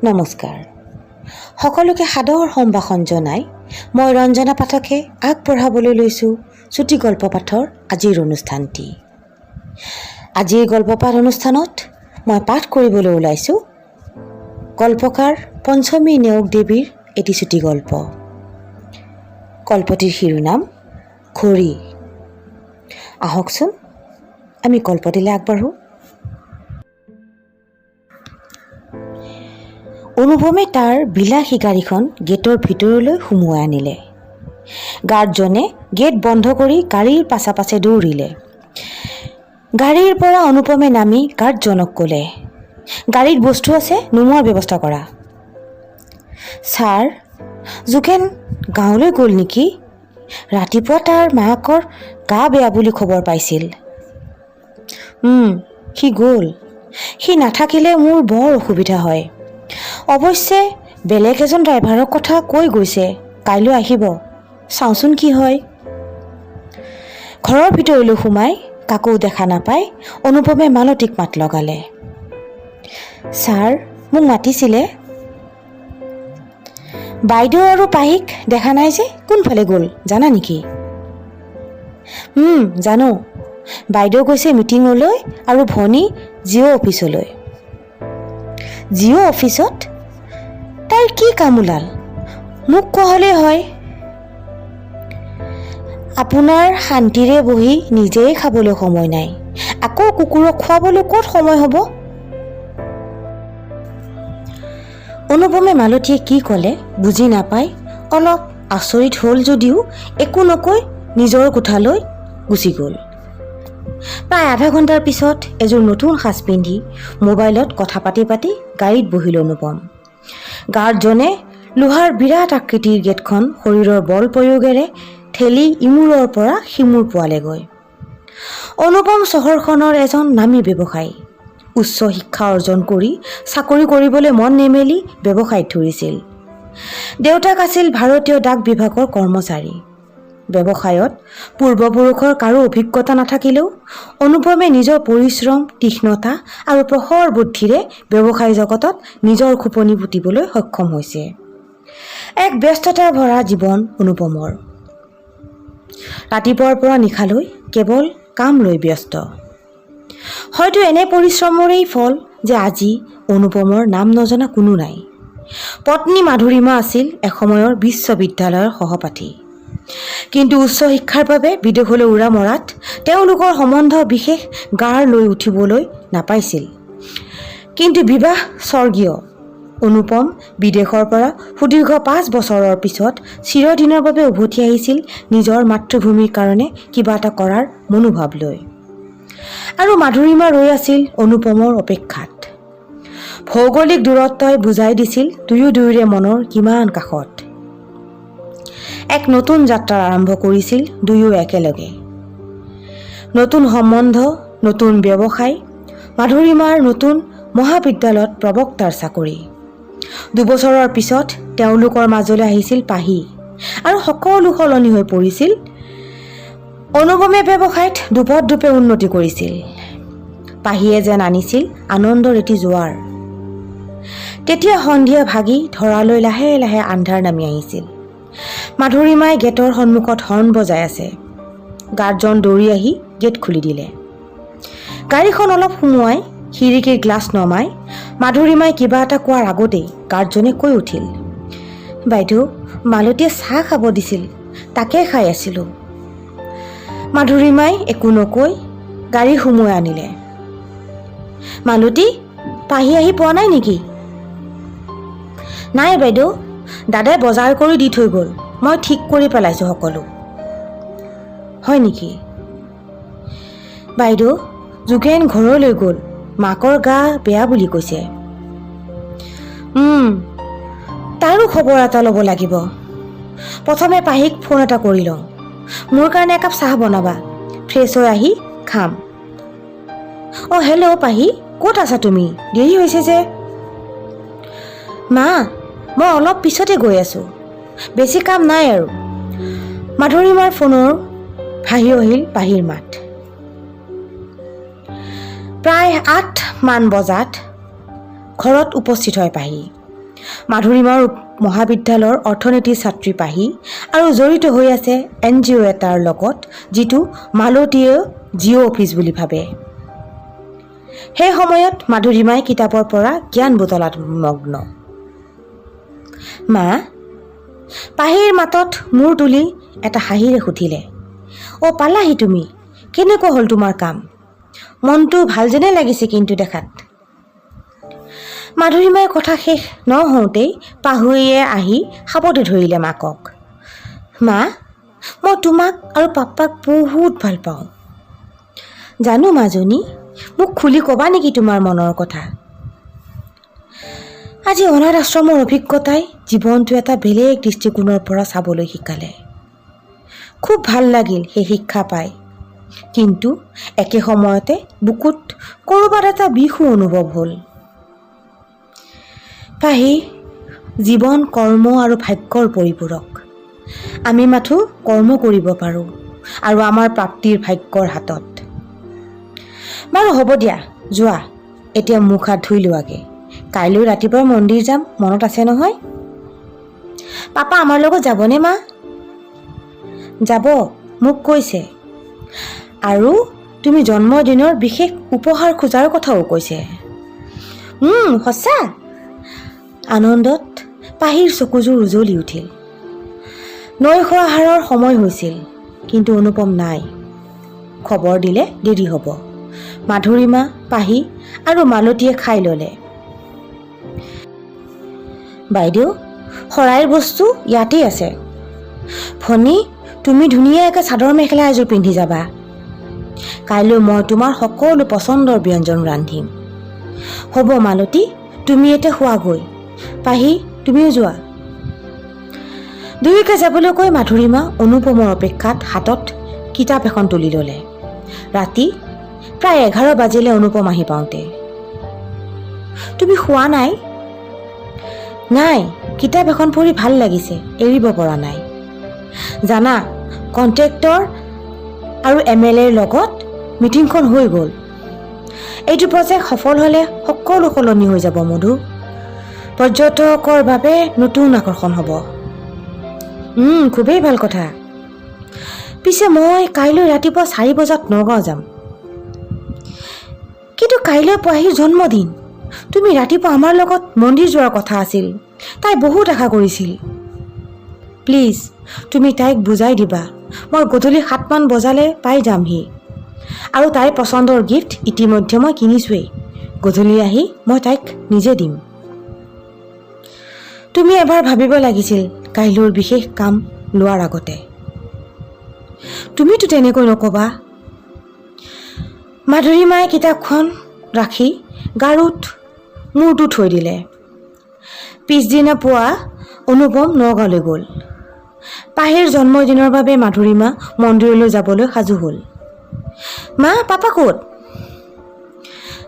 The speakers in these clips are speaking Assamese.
নমস্কাৰ। সকলোকে সাদৰ সম্ভাষণ জনাই মই ৰঞ্জনা পাঠকে আগবঢ়াবলৈ লৈছোঁ চুটি গল্প পাঠৰ আজিৰ অনুষ্ঠানটি। আজিৰ গল্পপাঠ অনুষ্ঠানত মই পাঠ কৰিবলৈ ওলাইছোঁ গল্পকাৰ পঞ্চমী নেওগ দেৱীৰ এটি চুটি গল্প। গল্পটিৰ শিৰোনাম ঘড়ী। আহকচোন আমি গল্পটিলৈ আগবাঢ়োঁ। অনুপমে তাৰ বিলাসী গাড়ীখন গেটৰ ভিতৰলৈ সুমুৱাই আনিলে। গাৰ্ডজনে গেট বন্ধ কৰি গাড়ীৰ পাছে পাছে দৌৰিলে। গাড়ীৰ পৰা অনুপমে নামি গাৰ্ডজনক ক'লে, গাড়ীত বস্তু আছে, নোমোৱাৰ ব্যৱস্থা কৰা। ছাৰ, যোগেন গাঁৱলৈ গ'ল নেকি? ৰাতিপুৱা তাৰ মাকৰ গা বেয়া বুলি খবৰ পাইছিল। সি গ'ল। সি নাথাকিলে মোৰ বৰ অসুবিধা হয়। অৱশ্যে বেলেগ এজন ড্ৰাইভাৰৰ কথা কৈ গৈছে, কাইলৈ আহিব, চাওঁচোন কি হয়। ঘৰৰ ভিতৰলৈ সোমাই কাকো দেখা নাপাই অনুপমে মালতীক মাত লগালে। ছাৰ, মোক মাতিছিলে। বাইদেউ আৰু পাহিক দেখা নাই যে, কোনফালে গ'ল জানা নেকি? জানো। বাইদেউ গৈছে মিটিঙলৈ আৰু ভনী জিঅ' অফিচলৈ। জিঅ' অফিচত? তাইৰ কি কাম ওলাল? মোক কোৱা হ'লেই হয়। আপোনাৰ শান্তিৰে বহি নিজেই খাবলৈ সময় নাই, আকৌ কুকুৰক খুৱাবলৈ ক'ত সময় হ'ব? অনুপমে মালতীয়ে কি ক'লে বুজি নাপাই অলপ আচৰিত হ'ল যদিও একো নকৈ নিজৰ কোঠালৈ গুচি গ'ল। প্ৰায় আধা ঘণ্টাৰ পিছত এযোৰ নতুন সাজ পিন্ধি মোবাইলত কথা পাতি পাতি গাড়ীত বহিল অনুপম। গাৰ্ডজনে লোহাৰ বিৰাট আকৃতিৰ গেটখন শৰীৰৰ বল প্ৰয়োগেৰে ঠেলি ইমূৰৰ পৰা সিমূৰ পোৱালেগৈ। অনুপম চহৰখনৰ এজন নামী ব্যৱসায়ী। উচ্চ শিক্ষা অৰ্জন কৰি চাকৰি কৰিবলৈ মন নেমেলি ব্যৱসায়ত ধৰিছিল। দেউতাক আছিল ভাৰতীয় ডাক বিভাগৰ কৰ্মচাৰী। ব্যৱসায়ত পূৰ্বপুৰুষৰ কাৰো অভিজ্ঞতা নাথাকিলেও অনুপমে নিজৰ পৰিশ্ৰম, তীক্ষ্ণতা আৰু প্ৰখৰ বুদ্ধিৰে ব্যৱসায় জগতত নিজৰ খোপনি পুতিবলৈ সক্ষম হৈছে। এক ব্যস্ততাৰ ভৰা জীৱন অনুপমৰ। ৰাতিপুৱাৰ পৰা নিশালৈ কেৱল কাম লৈ ব্যস্ত। হয়তো এনে পৰিশ্ৰমৰেই ফল যে আজি অনুপমৰ নাম নজনা কোনো নাই। পত্নী মাধুৰিমা আছিল এসময়ৰ বিশ্ববিদ্যালয়ৰ সহপাঠী। কিন্তু উচ্চ শিক্ষাৰ বাবে বিদেশলৈ উৰা মৰাত তেওঁলোকৰ সম্বন্ধ বিশেষ গাৰ লৈ উঠিবলৈ নাপাইছিল। কিন্তু বিবাহ স্বৰ্গীয়। অনুপম বিদেশৰ পৰা সুদীৰ্ঘ 5 বছৰৰ পিছত চিৰদিনৰ বাবে উভতি আহিছিল নিজৰ মাতৃভূমিৰ কাৰণে কিবা এটা কৰাৰ মনোভাৱ লৈ। আৰু মাধুৰিমা ৰৈ আছিল অনুপমৰ অপেক্ষাত। ভৌগোলিক দূৰত্বই বুজাই দিছিল দুয়োৰে মনৰ কিমান কাষত। এক নতুন যাত্ৰা আৰম্ভ কৰিছিল দুয়ো একেলগে। নতুন সম্বন্ধ, নতুন ব্যৱসায়, মাধুৰিমাৰ নতুন মহাবিদ্যালয়ত প্ৰবক্তাৰ চাকৰি। 2 বছৰৰ পিছত তেওঁলোকৰ মাজলৈ আহিছিল পাহি আৰু সকলো সলনি হৈ পৰিছিল। অনুপমে ব্যৱসায়ত দুপদূপে উন্নতি কৰিছিল। পাহিয়ে যেন আনিছিল আনন্দৰ এটি জোৱাৰ। তেতিয়া সন্ধিয়া ভাগি ধৰালৈ লাহে লাহে আন্ধাৰ নামি আহিছিল। মাধুৰিমাই গেটৰ সন্মুখত হৰ্ণ বজাই আছে। গাৰ্ডজন দৌৰি আহি গেট খুলি দিলে। গাড়ীখন অলপ সুমুৱাই খিৰিকীৰ গ্লাছ নমাই মাধুৰিমাই কিবা এটা কোৱাৰ আগতেই গাৰ্ডজনে কৈ উঠিল, বাইদেউ, মালতীয়ে চাহ খাব দিছিল, তাকে খাই আছিলোঁ। মাধুৰিমাই একো নকৈ গাড়ী সুমুৱাই আনিলে। মালতী, পাহি আহি পোৱা নাই নেকি? নাই বাইদেউ, দাদাই বজাৰ কৰি দি থৈ গ'ল, মই ঠিক কৰি পেলাইছোঁ সকলো। হয় নেকি? বাইদেউ, যোগেন ঘৰলৈ গ'ল, মাকৰ গা বেয়া বুলি কৈছে। তাৰো খবৰ এটা ল'ব লাগিব। প্ৰথমে পাহিক ফোন এটা কৰি লওঁ। মোৰ কাৰণে একাপ চাহ বনাবা, ফ্ৰেছ হৈ আহি খাম। হেল্ল' পাহি, ক'ত আছা তুমি? দেৰি হৈছে যে। মা, মই অলপ পিছতে গৈ আছোঁ, বেছি কাম নাই আৰু। মাধুৰিমাৰ ফোনৰ ভাহি আহিল পাহিৰ মাত। প্ৰায় 8 মান বজাত ঘৰত উপস্থিত হয় পাহি। মাধুৰীমাৰ মহাবিদ্যালয়ৰ অৰ্থনীতিৰ ছাত্ৰী পাহি আৰু জড়িত হৈ আছে NGO এটাৰ লগত, যিটো মালতীয়ে জিঅ' অফিচ বুলি ভাবে। সেই সময়ত মাধুৰীমাই কিতাপৰ পৰা জ্ঞান বুটলাত মগ্ন। মা, পাহিৰ মাতত মূৰ তুলি এটা হাঁহিৰে সুধিলে, অ' পালাহি তুমি, কেনেকুৱা হ'ল তোমাৰ কাম? মনটো ভাল যেনে লাগিছে কিন্তু দেখাত। মাধুৰীমাই কথা শেষ নহওঁতেই পাহুৱে আহি সাবতি ধৰিলে মাকক। মা, মই তোমাক আৰু পাপাক বহুত ভাল পাওঁ। জানো মাজনী, মোক খুলি ক'বা নেকি তোমাৰ মনৰ কথা? আজি অনাথ আশ্ৰমৰ অভিজ্ঞতাই জীৱনটো এটা বেলেগ দৃষ্টিকোণৰ পৰা চাবলৈ শিকালে। খুব ভাল লাগিল সেই শিক্ষা পাই, কিন্তু একে সময়তে বুকুত ক'ৰবাত এটা বিষো অনুভৱ হ'ল। পাহি, জীৱন কৰ্ম আৰু ভাগ্যৰ পৰিপূৰক। আমি মাথো কৰ্ম কৰিব পাৰোঁ আৰু আমাৰ প্ৰাপ্তিৰ ভাগ্যৰ হাতত। বাৰু হ'ব দিয়া, যোৱা এতিয়া মুখ হাত ধুই লোৱাগে। কাইলৈ ৰাতিপুৱা মন্দিৰ যাম, মনত আছে নহয়? পাপা আমাৰ লগত যাবনে মা? যাব, মোক কৈছে। আৰু তুমি জন্মদিনৰ বিশেষ উপহাৰ খোজাৰ কথাও কৈছে। সঁচা? আনন্দত পাহিৰ চকুযোৰ উজলি উঠিল। নৈশ আহাৰৰ সময় হৈছিল, কিন্তু অনুপম নাই। খবৰ দিলে দেৰি হ'ব। মাধুৰীমা, পাহি আৰু মালতীয়ে খাই ল'লে। বাইদেউ, শৰাইৰ বস্তু ইয়াতেই আছে। ভনী, তুমি ধুনীয়াকৈ চাদৰ মেখেলা এযোৰ পিন্ধি যাবা। কাইলৈ মই তোমাৰ সকলো পচন্দৰ ব্যঞ্জন ৰান্ধিম। হ'ব মালতী, তুমি এতিয়া শোৱাগৈ। পাহি, তুমিও যোৱা। দুয়োকে যাবলৈ কৈ মাধুৰীমা অনুপমৰ অপেক্ষাত হাতত কিতাপ এখন তুলি ল'লে। ৰাতি প্ৰায় 11 বাজিলে অনুপম আহি পাওঁতে। তুমি শোৱা নাই? নাই, কিতাপ এখন পঢ়ি ভাল লাগিছে, এৰিব পৰা নাই। জানা, কণ্ট্ৰেক্টৰ আৰু MLAৰ লগত মিটিংখন হৈ গ'ল। এইটো প্ৰজেক্ট সফল হ'লে সকলো সলনি হৈ যাব মধু। পৰ্যটকৰ বাবে নতুন আকৰ্ষণ হ'ব। খুবেই ভাল কথা। পিছে মই কাইলৈ ৰাতিপুৱা 4 বজাত নগাঁও যাম। কিন্তু কাইলৈ পাহিৰ জন্মদিন। তুমি ৰাতিপুৱা আমাৰ লগত মন্দিৰ যোৱাৰ কথা আছিল। তাই বহুত আশা কৰিছিল। প্লিজ, তুমি তাইক বুজাই দিবা, মই গধূলি 7 মান বজালে পাই যামহি। আৰু তাইৰ পচন্দৰ গিফ্ট ইতিমধ্যে মই কিনিছোৱেই। গধূলি আহি মই তাইক নিজে দিম। তুমি এবাৰ ভাবিব লাগিছিল কাইলৈৰ বিশেষ কাম লোৱাৰ আগতে। তুমিতো তেনেকৈ নক'বা। মাধুৰীমাই কিতাপখন ৰাখি গাৰুত মূৰটো থৈ দিলে। পিছদিনা পুৱা অনুপম নগাঁৱলৈ গ'ল। পাহিৰ জন্মদিনৰ বাবে মাধুৰীমা মন্দিৰলৈ যাবলৈ সাজু হ'ল। মা, পাপা ক'ত?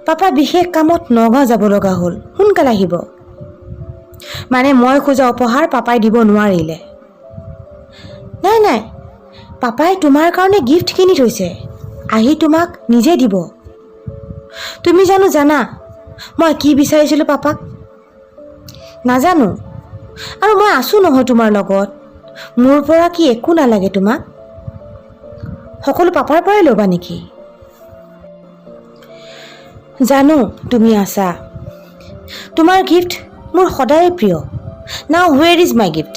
পাপা বিশেষ কামত নগাঁও যাব লগা হ'ল, সোনকালে আহিব। মানে মই খোজা উপহাৰ পাপাই দিব নোৱাৰিলে। নাই নাই, পাপাই তোমাৰ কাৰণে গিফ্ট কিনি থৈছে, আহি তোমাক নিজে দিব। তুমি জানো জানা মই কি বিচাৰিছিলোঁ পাপাক? নাজানো। আৰু মই আছোঁ নহয় তোমাৰ লগত। মোৰ পৰা কি একো নালাগে তোমাক? সকলো পাপাৰ পৰাই ল'বা নেকি? জানো তুমি আছা। তোমাৰ গিফ্ট মোৰ সদায় প্ৰিয়। নাও হুৱেৰ ইজ মাই গিফ্ট?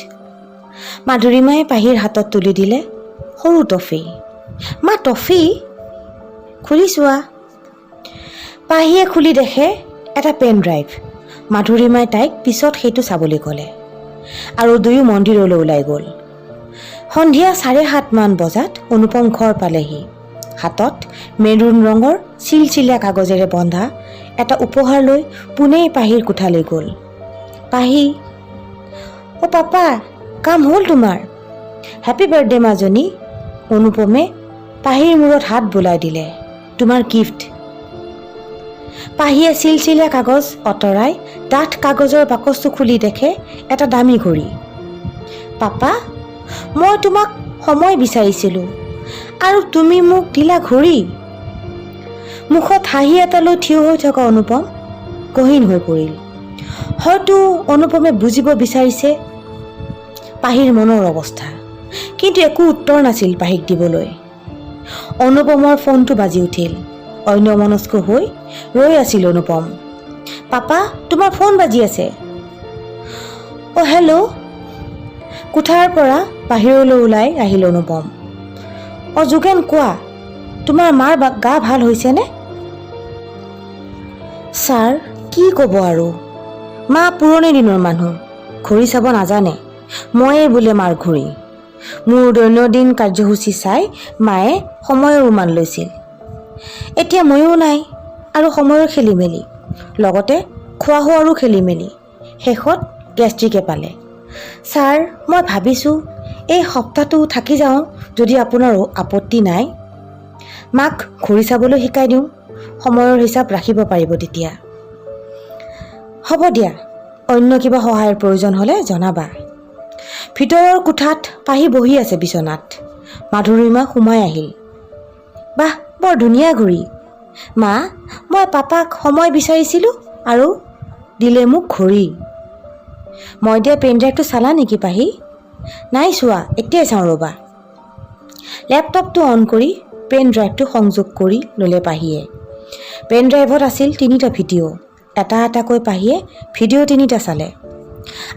মাধুৰীমাই পাহিৰ হাতত তুলি দিলে সৰু টফি। মা, টফি? খুলি চোৱা। পাহিয়ে খুলি দেখে এটা পেন ড্ৰাইভ। মাধুৰীমাই তাইক পিছত সেইটো চাবলৈ ক'লে আৰু দুয়ো মন্দিৰলৈ ওলাই গ'ল। সন্ধিয়া 7:30 মান বজাত অনুপম ঘৰ পালেহি। হাতত মেৰুণ ৰঙৰ চিলচিলীয়া কাগজেৰে বন্ধা এটা উপহাৰ লৈ পোনেই পাহিৰ কোঠালৈ গ'ল। পাহি, অ' পাপা, কাম হ'ল তোমাৰ? হেপী বাৰ্থডে মাজনী। অনুপমে পাহিৰ মূৰত হাত বোলাই দিলে। তোমাৰ গিফ্ট। পাহিয়ে চিলচিলীয়া কাগজ অঁতৰাই ডাঠ কাগজৰ বাকচটো খুলি দেখে এটা দামী ঘড়ী। পাপা, মই তোমাক সময় বিচাৰিছিলোঁ আৰু তুমি মোক দিলা ঘড়ী। মুখত হাঁহি এটা লৈ থিয় হৈ থকা অনুপম গহীন হৈ পৰিল। হয়তো অনুপমে বুজিব বিচাৰিছে পাহিৰ মনৰ অৱস্থা, কিন্তু একো উত্তৰ নাছিল পাহিক দিবলৈ। অনুপমৰ ফোনটো বাজি উঠিল। অন্যমনস্ক হৈ ৰৈ আছিল অনুপম। পাপা, তোমাৰ ফোন বাজি আছে। অ' হেল্ল'। কোঠাৰ পৰা বাহিৰলৈ ওলাই আহিল অনুপম। অ' যোগেন, কোৱা, তোমাৰ মাৰ গা ভাল হৈছেনে? ছাৰ, কি ক'ব আৰু, মা পুৰণি দিনৰ মানুহ, ঘড়ী চাব নাজানে। ময়ে বোলে মাৰ ঘড়ী। মোৰ দৈনন্দিন কাৰ্যসূচী চাই মায়ে সময়ৰ উমান লৈছিল। এতিয়া ময়ো নাই আৰু সময়ৰ খেলি মেলি, লগতে খোৱা হোৱাৰো খেলি মেলি, শেষত গেষ্ট্ৰিকে পালে। ছাৰ, মই ভাবিছোঁ এই সপ্তাহটো থাকি যাওঁ যদি আপোনাৰ আপত্তি নাই। মাক ঘড়ী চাবলৈ শিকাই দিওঁ, সময়ৰ হিচাপ ৰাখিব পাৰিব তেতিয়া। হ'ব দিয়া, অন্য কিবা সহায়ৰ প্ৰয়োজন হ'লে জনাবা। ভিতৰৰ কোঠাত পাহি বহি আছে বিচনাত। মাধুৰীমা সোমাই আহিল। বাহ, বৰ ধুনীয়া ঘড়ী। মা, মই পাপাক সময় বিচাৰিছিলোঁ আৰু দিলে মোক ঘড়ী। মই দিয়া পেনড্ৰাইভটো চালা নেকি পাহি? নাই চোৱা, এতিয়াই চাওঁ ৰ'বা। লেপটপটো অন কৰি পেন ড্ৰাইভটো সংযোগ কৰি ল'লে পাহিয়ে। পেন ড্ৰাইভত আছিল 3টা ভিডিঅ'। এটা এটাকৈ পাহিয়ে ভিডিঅ' 3টা চালে।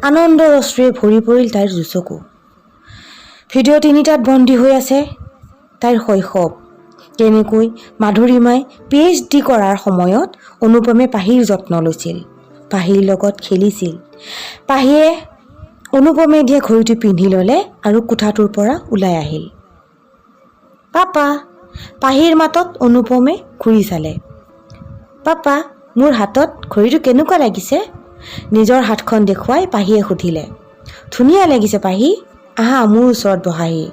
আনন্দৰ অশ্ৰুৱে ভৰি পৰিল তাইৰ দুচকু। ভিডিঅ' 3টাত বন্দী হৈ আছে তাইৰ শৈশৱ। কেনেকৈ মাধুৰীমাই PhD কৰাৰ সময়ত অনুপমে পাহিৰ যত্ন লৈছিল, পাহিৰ লগত খেলিছিল। পাহিয়ে অনুপমে দিয়া ঘড়ীটো পিন্ধি ল'লে আৰু কোঠাটোৰ পৰা ওলাই আহিল। পাপা, পাহিৰ মাতত অনুপমে ঘূৰি চালে। পাপা, মোৰ হাতত ঘড়ীটো কেনেকুৱা লাগিছে? নিজৰ হাতখন দেখুৱাই পাহিয়ে সুধিলে। ধুনীয়া লাগিছে পাহি, আহা মোৰ ওচৰত বহাহি।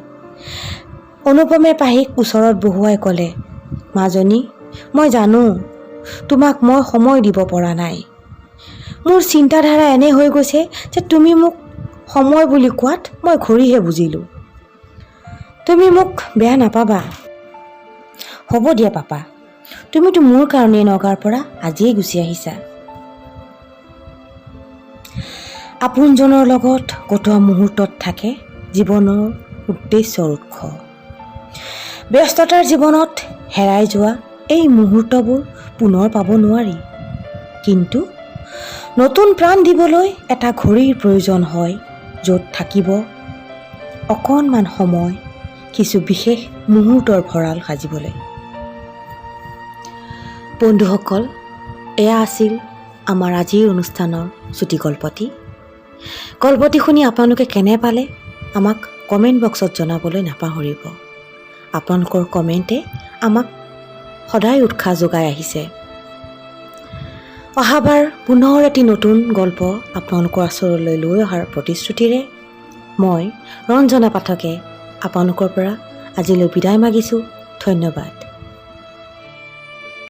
অনুপমে পাহিক ওচৰত বহুৱাই ক'লে, মাজনী, মই জানো তোমাক মই সময় দিব পৰা নাই। মোৰ চিন্তাধাৰা এনে হৈ গৈছে যে তুমি মোক সময় বুলি কোৱাত মই ঘড়ীহে বুজিলোঁ। তুমি মোক বেয়া নাপাবা। হ'ব দিয়া পাপা, তুমিতো মোৰ কাৰণে নগাঁৱৰ পৰা আজিয়ে গুচি আহিছা। আপোনজনৰ লগত কটোৱা মুহূৰ্তত থাকে জীৱনৰ উদ্দেশ্যৰ উৎস। ব্যস্ততাৰ জীৱনত হেৰাই যোৱা এই মুহূৰ্তবোৰ পুনৰ পাব নোৱাৰি, কিন্তু নতুন প্ৰাণ দিবলৈ এটা ঘড়ীৰ প্ৰয়োজন হয়, য'ত থাকিব অকণমান সময়, কিছু বিশেষ মুহূৰ্তৰ ভঁৰাল সাজিবলৈ। বন্ধুসকল, এয়া আছিল আমাৰ আজিৰ অনুষ্ঠানৰ চুটি গল্পটি। গল্পটি শুনি আপোনালোকে কেনে পালে আমাক কমেণ্ট বক্সত জনাবলৈ নাপাহৰিব। আপোনালোকৰ কমেণ্টে আমাক সদায় উৎসাহ যোগাই আহিছে। অহাবাৰ পুনৰ এটি নতুন গল্প আপোনালোকৰ ওচৰলৈ লৈ অহাৰ প্ৰতিশ্ৰুতিৰে মই ৰঞ্জনা পাঠকে আপোনালোকৰ পৰা আজিলৈ বিদায় মাগিছোঁ। ধন্যবাদ।